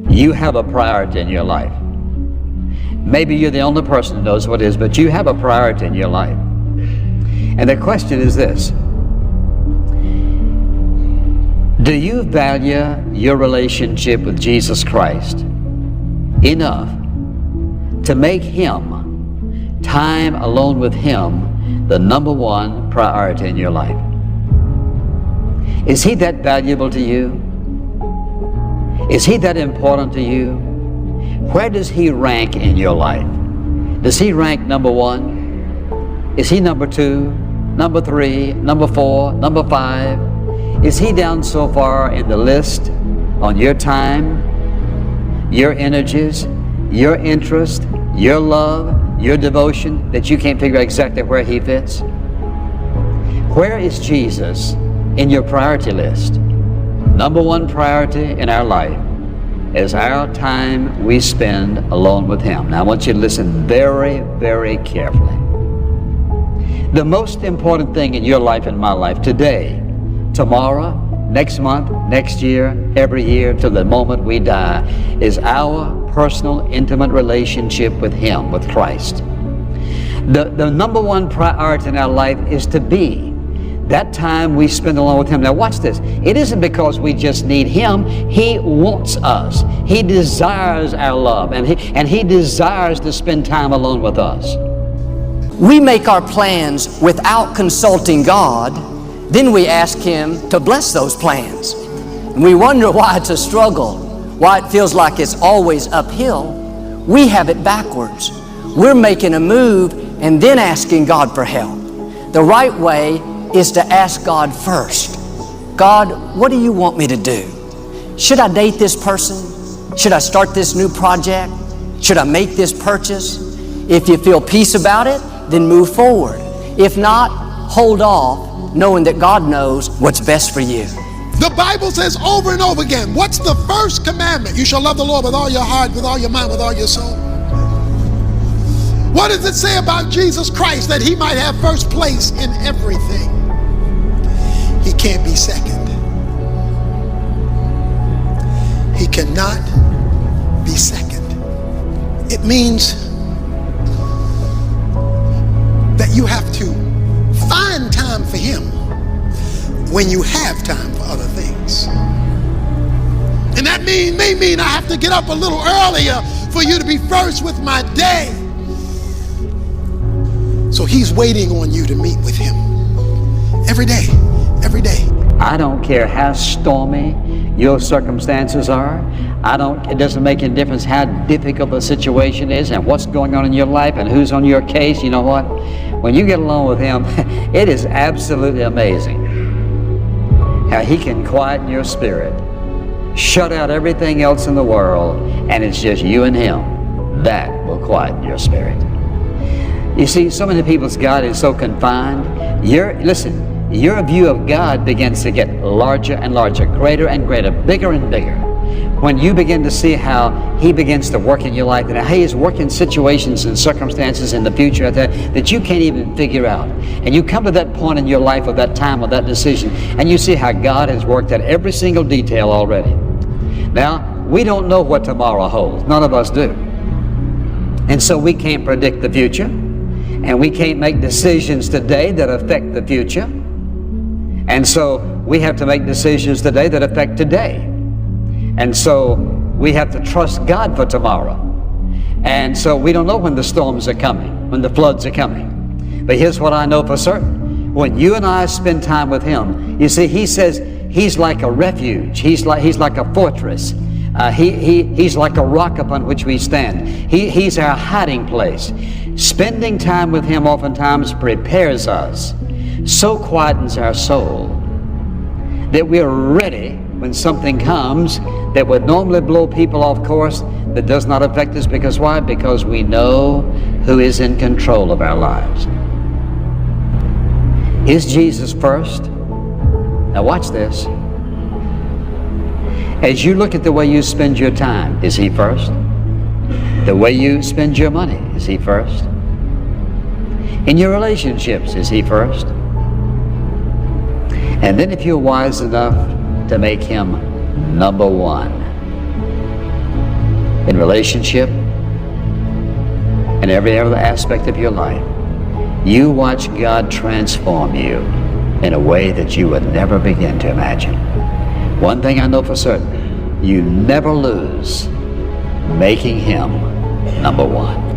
You have a priority in your life. Maybe you're the only person who knows what it is, but you have a priority in your life. And the question is this: do you value your relationship with Jesus Christ enough to make Him, time alone with Him, the number one priority in your life? Is He that valuable to you? Is He that important to you? Where does He rank in your life? Does He rank number one? Is He number two, number three, number four, number five? Is He down so far in the list on your time, your energies, your interest, your love, your devotion, that you can't figure out exactly where He fits? Where is Jesus in your priority list? Number one priority in our life is our time we spend alone with Him. Now I want you to listen very, very carefully. The most important thing in your life and my life today, tomorrow, next month, next year, every year, till the moment we die, is our personal, intimate relationship with Him, with Christ. The number one priority in our life is to be that time we spend alone with Him. Now watch this. It isn't because we just need Him. He wants us. He desires our love, and He desires to spend time alone with us. We make our plans without consulting God, then we ask Him to bless those plans. And we wonder why it's a struggle, why it feels like it's always uphill. We have it backwards. We're making a move and then asking God for help. The right way is to ask God first. God, what do you want me to do? Should I date this person? Should I start this new project? Should I make this purchase? If you feel peace about it, then move forward. If not, hold off, knowing that God knows what's best for you. The Bible says over and over again, what's the first commandment? You shall love the Lord with all your heart, with all your mind, with all your soul. What does it say about Jesus Christ? That He might have first place in everything. He can't be second. He cannot be second. It means that you have to find time for Him when you have time for other things. And that may mean I have to get up a little earlier for you to be first with my day. So He's waiting on you to meet with Him every day, every day. I don't care how stormy your circumstances are. It doesn't make any difference how difficult the situation is and what's going on in your life and who's on your case. You know what? When you get along with Him, it is absolutely amazing how He can quieten your spirit, shut out everything else in the world, and it's just you and Him. That will quieten your spirit. You see, so many people's God is so confined. Your view of God begins to get larger and larger, greater and greater, bigger and bigger. When you begin to see how He begins to work in your life, and how He is working situations and circumstances in the future that you can't even figure out. And you come to that point in your life, of that time, of that decision, and you see how God has worked out every single detail already. Now, we don't know what tomorrow holds. None of us do. And so we can't predict the future. And we can't make decisions today that affect the future. And so we have to make decisions today that affect today. And so we have to trust God for tomorrow. And so we don't know when the storms are coming, when the floods are coming. But here's what I know for certain. When you and I spend time with Him, you see, He says He's like a refuge. He's like a fortress. He's like a rock upon which we stand. He's our hiding place. Spending time with Him oftentimes prepares us, so quietens our soul, that we're ready when something comes that would normally blow people off course, that does not affect us. Because why? Because we know who is in control of our lives. Is Jesus first? Now watch this. As you look at the way you spend your time, is He first? The way you spend your money, is He first? In your relationships, is He first? And then if you're wise enough to make Him number one, in relationship, in every other aspect of your life. You watch God transform you in a way that you would never begin to imagine. One thing I know for certain, you never lose making Him number one.